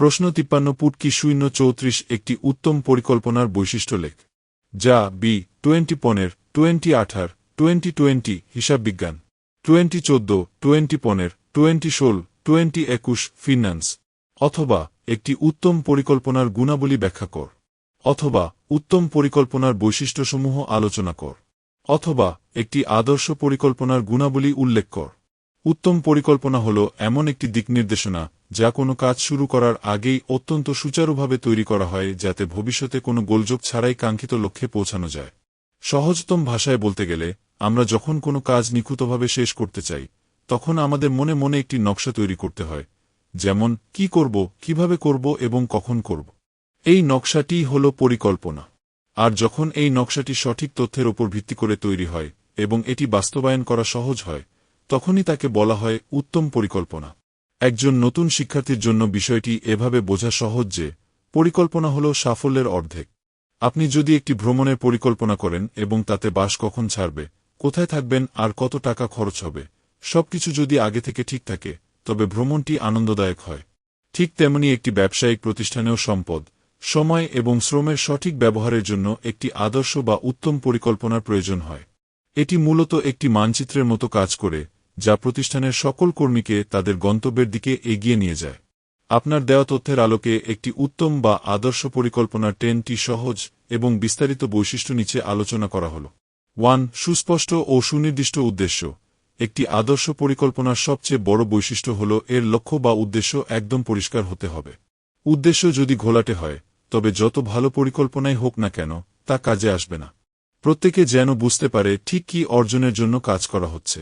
প্রশ্ন 53 পুটকি 034 একটি উত্তম পরিকল্পনার বৈশিষ্ট্য লেখ। যা বি 2015 2018 2020 হিসাববিজ্ঞান 2014 2015 2016 2021 ফিন্যান্স। অথবা একটি উত্তম পরিকল্পনার গুণাবলী ব্যাখ্যা কর। অথবা উত্তম পরিকল্পনার বৈশিষ্ট্যসমূহ আলোচনা কর। অথবা একটি আদর্শ পরিকল্পনার গুণাবলী উল্লেখ কর। উত্তম পরিকল্পনা হল এমন একটি দিকনির্দেশনা যা কোনো কাজ শুরু করার আগেই অত্যন্ত সুচারুভাবে তৈরি করা হয়, যাতে ভবিষ্যতে কোনো গোলযোগ ছাড়াই কাঙ্ক্ষিত লক্ষ্যে পৌঁছানো যায়। সহজতম ভাষায় বলতে গেলে, আমরা যখন কোনো কাজ নিখুঁতভাবে শেষ করতে চাই, তখন আমাদের মনে মনে একটি নকশা তৈরি করতে হয়, যেমন কি করব, কিভাবে করব এবং কখন করব। এই নকশাটি হল পরিকল্পনা। আর যখন এই নকশাটি সঠিক তথ্যের উপর ভিত্তি করে তৈরি হয় এবং এটি বাস্তবায়ন করা সহজ হয়, তখনই তাকে বলা হয় উত্তম পরিকল্পনা। একজন নতুন শিক্ষার্থীর জন্য বিষয়টি এভাবে বোঝা সহজ যে, পরিকল্পনা হল সাফল্যের অর্ধেক। আপনি যদি একটি ভ্রমণের পরিকল্পনা করেন এবং তাতে বাস কখন ছাড়বে, কোথায় থাকবেন আর কত টাকা খরচ হবে, সবকিছু যদি আগে থেকে ঠিক থাকে, তবে ভ্রমণটি আনন্দদায়ক হয়। ঠিক তেমনি একটি ব্যবসায়িক প্রতিষ্ঠানেও সম্পদ, সময় এবং শ্রমের সঠিক ব্যবহারের জন্য একটি আদর্শ বা উত্তম পরিকল্পনার প্রয়োজন হয়। এটি মূলত একটি মানচিত্রের মতো কাজ করে, যা প্রতিষ্ঠানের সকল কর্মীকে তাদের গন্তব্যের দিকে এগিয়ে নিয়ে যায়। আপনার দেওয়া তথ্যের আলোকে একটি উত্তম বা আদর্শ পরিকল্পনার 10টি সহজ এবং বিস্তারিত বৈশিষ্ট্য নিচে আলোচনা করা হল। 1. সুস্পষ্ট ও সুনির্দিষ্ট উদ্দেশ্য। একটি আদর্শ পরিকল্পনার সবচেয়ে বড় বৈশিষ্ট্য হল এর লক্ষ্য বা উদ্দেশ্য একদম পরিষ্কার হতে হবে। উদ্দেশ্য যদি ঘোলাটে হয়, তবে যত ভালো পরিকল্পনাই হোক না কেন, তা কাজে আসবে না। প্রত্যেকে যেন বুঝতে পারে ঠিক কী অর্জনের জন্য কাজ করা হচ্ছে।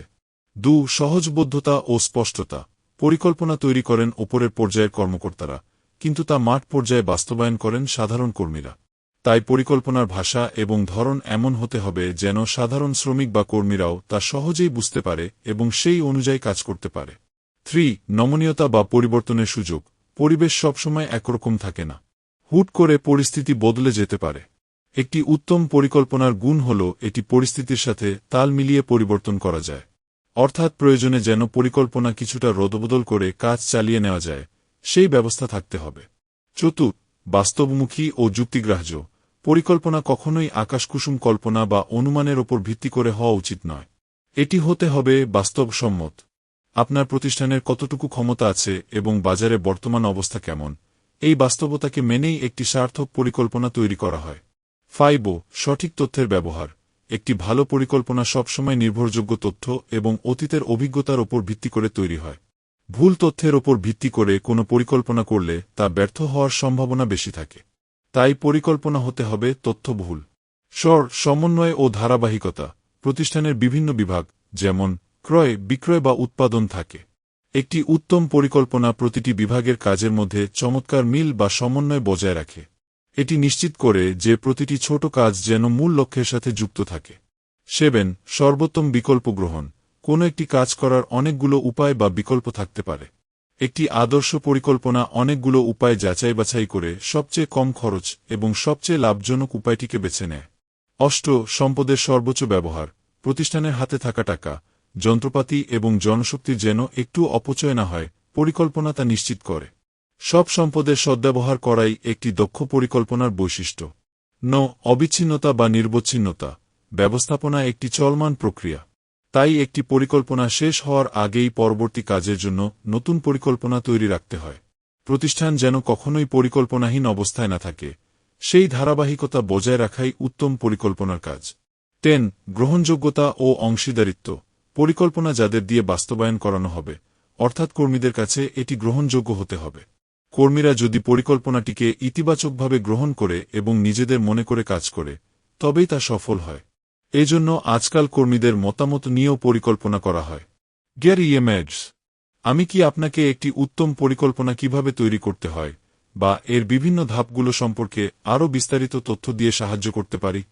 2. সহজবোধ্যতা ও স্পষ্টতা। পরিকল্পনা তৈরি করেন ওপরের পর্যায়ের কর্মকর্তারা, কিন্তু তা মাঠ পর্যায়ে বাস্তবায়ন করেন সাধারণ কর্মীরা। তাই পরিকল্পনার ভাষা এবং ধরন এমন হতে হবে যেন সাধারণ শ্রমিক বা কর্মীরাও তা সহজেই বুঝতে পারে এবং সেই অনুযায়ী কাজ করতে পারে। 3. নমনীয়তা বা পরিবর্তনের সুযোগ। পরিবেশ সবসময় একরকম থাকে না। হুট করে পরিস্থিতি বদলে যেতে পারে। একটি উত্তম পরিকল্পনার গুণ হল এটি পরিস্থিতির সাথে তাল মিলিয়ে পরিবর্তন করা যায়। অর্থাৎ প্রয়োজনে যেন পরিকল্পনা কিছুটা রদবদল করে কাজ চালিয়ে নেওয়া যায়, সেই ব্যবস্থা থাকতে হবে। 4. বাস্তবমুখী ও যুক্তিগ্রাহ্য। পরিকল্পনা কখনোই আকাশকুসুম কল্পনা বা অনুমানের ওপর ভিত্তি করে হওয়া উচিত নয়। এটি হতে হবে বাস্তবসম্মত। আপনার প্রতিষ্ঠানের কতটুকু ক্ষমতা আছে এবং বাজারে বর্তমান অবস্থা কেমন, এই বাস্তবতাকে মেনেই একটি সার্থক পরিকল্পনা তৈরি করা হয়। 5. সঠিক তথ্যের ব্যবহার। একটি ভালো পরিকল্পনা সবসময় নির্ভরযোগ্য তথ্য এবং অতীতের অভিজ্ঞতার ওপর ভিত্তি করে তৈরি হয়। ভুল তথ্যের ওপর ভিত্তি করে কোনো পরিকল্পনা করলে তা ব্যর্থ হওয়ার সম্ভাবনা বেশি থাকে। তাই পরিকল্পনা হতে হবে তথ্যবহুল। সমন্বয় ও ধারাবাহিকতা। প্রতিষ্ঠানের বিভিন্ন বিভাগ, যেমন ক্রয়, বিক্রয় বা উৎপাদন থাকে। একটি উত্তম পরিকল্পনা প্রতিটি বিভাগের কাজের মধ্যে চমৎকার মিল বা সমন্বয় বজায় রাখে। এটি নিশ্চিত করে যে প্রতিটি ছোট কাজ যেন মূল লক্ষ্যের সাথে যুক্ত থাকে। 7. সর্বোত্তম বিকল্প গ্রহণ। কোনো একটি কাজ করার অনেকগুলো উপায় বা বিকল্প থাকতে পারে। একটি আদর্শ পরিকল্পনা অনেকগুলো উপায় যাচাই বাছাই করে সবচেয়ে কম খরচ এবং সবচেয়ে লাভজনক উপায়টিকে বেছে নেয়। 8. সম্পদের সর্বোচ্চ ব্যবহার। প্রতিষ্ঠানের হাতে থাকা টাকা, যন্ত্রপাতি এবং জনশক্তির যেন একটু অপচয় না হয়, পরিকল্পনা তা নিশ্চিত করে। সব সম্পদের সদ্ব্যবহার করাই একটি দক্ষ পরিকল্পনার বৈশিষ্ট্য। 9. অবিচ্ছিন্নতা বা নিরবচ্ছিন্নতা। ব্যবস্থাপনা একটি চলমান প্রক্রিয়া। তাই একটি পরিকল্পনা শেষ হওয়ার আগেই পরবর্তী কাজের জন্য নতুন পরিকল্পনা তৈরি রাখতে হয়। প্রতিষ্ঠান যেন কখনোই পরিকল্পনাহীন অবস্থায় না থাকে, সেই ধারাবাহিকতা বজায় রাখাই উত্তম পরিকল্পনার কাজ। 10. গ্রহণযোগ্যতা ও অংশীদারিত্ব। পরিকল্পনা যাদের দিয়ে বাস্তবায়ন করানো হবে, অর্থাৎ কর্মীদের কাছে এটি গ্রহণযোগ্য হতে হবে। কর্মীরা যদি পরিকল্পনাটিকে ইতিবাচকভাবে গ্রহণ করে এবং নিজেদের মনে করে কাজ করে, তবেই তা সফল হয়। এজন্য আজকাল কর্মীদের মতামত নিয়েও পরিকল্পনা করা হয়। গ্যারি এমেডস। আমি কি আপনাকে একটি উত্তম পরিকল্পনা কিভাবে তৈরি করতে হয় বা এর বিভিন্ন ধাপগুলো সম্পর্কে আরও বিস্তারিত তথ্য দিয়ে সাহায্য করতে পারি?